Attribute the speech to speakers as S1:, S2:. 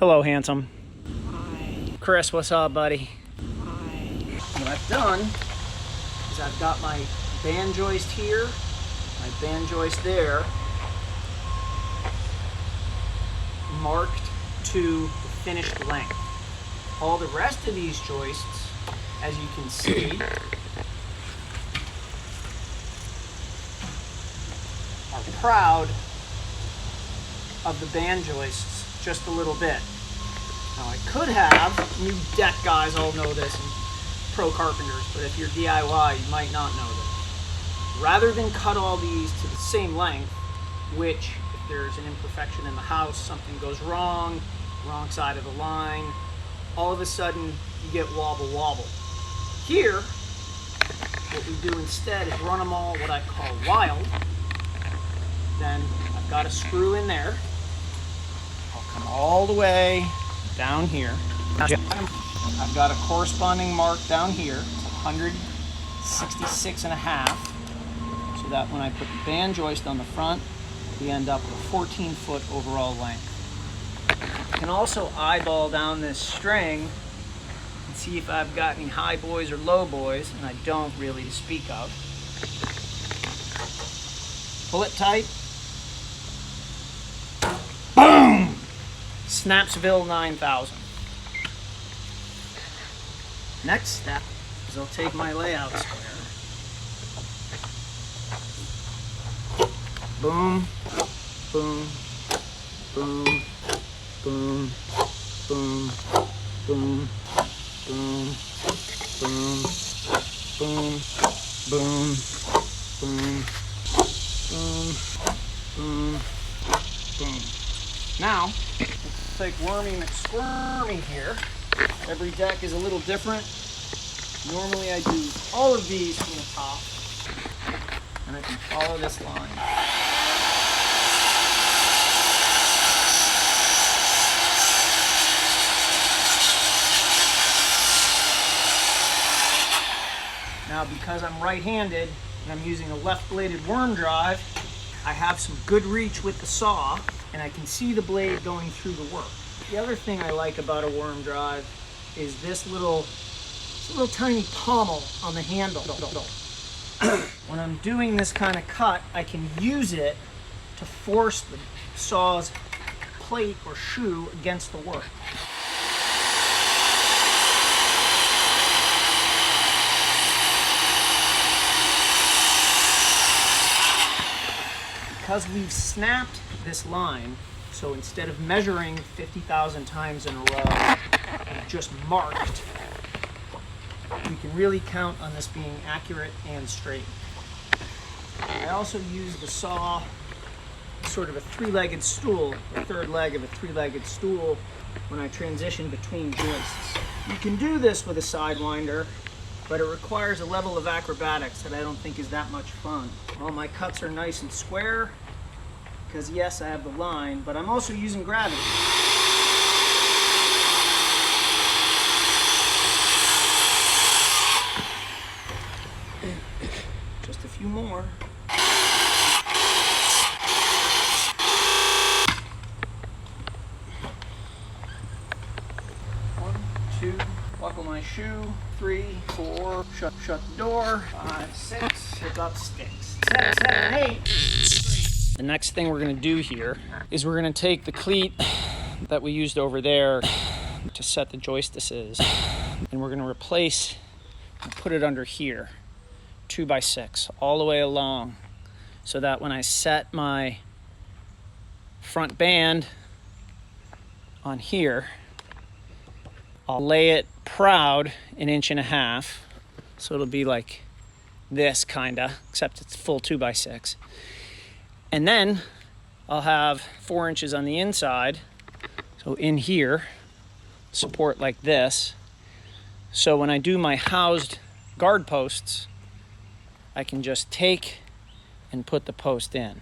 S1: Hello, handsome.
S2: Hi.
S1: Chris, what's up, buddy?
S2: Hi.
S1: What I've done is I've got my band joist here, my band joist there, marked to the finished length. All the rest of these joists, as you can see, are proud of the band joists just a little bit. Now I could have, you deck guys all know this, and pro carpenters, but if you're DIY, you might not know this. Rather than cut all these to the same length, which if there's an imperfection in the house, something goes wrong side of the line, all of a sudden you get wobble wobble. Here, what we do instead is run them all what I call wild. Then I've got a screw in there. I'll come all the way down here. I've got a corresponding mark down here. It's 166 and a half. So that when I put the band joist on the front, we end up with a 14-foot overall length. I can also eyeball down this string and see if I've got any high boys or low boys, and I don't really to speak of. Pull it tight. Boom! Snapsville 9000. Next step is I'll take my layout square. Boom, boom, boom, boom, boom, boom, boom, boom, boom, boom, boom, boom, boom, boom. Now, it's like Wormy McSquirmy here. Every deck is a little different. Normally I do all of these from the top, and I can follow this line. Now, because I'm right-handed and I'm using a left-bladed worm drive, I have some good reach with the saw, and I can see the blade going through the work. The other thing I like about a worm drive is this little tiny pommel on the handle. When I'm doing this kind of cut, I can use it to force the saw's plate or shoe against the work. Because we've snapped this line, so instead of measuring 50,000 times in a row, we've just marked, we can really count on this being accurate and straight. I also use the saw sort of a three-legged stool, the third leg of a three-legged stool, when I transition between joists. You can do this with a Sidewinder, but it requires a level of acrobatics that I don't think is that much fun. All my cuts are nice and square, because yes, I have the line, but I'm also using gravity. Just a few more. One, two, buckle my shoe. 3, 4, shut the door. 5, 6, pick up sticks. 7, 8. The next thing we're going to do here is we're going to take the cleat that we used over there to set the joistices, and we're going to replace and put it under here, 2x6, all the way along, so that when I set my front band on here, I'll lay it proud 1.5 inches, so it'll be like this kinda, except it's full 2x6. And then I'll have 4 inches on the inside, so in here, support like this. So when I do my housed guard posts, I can just take and put the post in.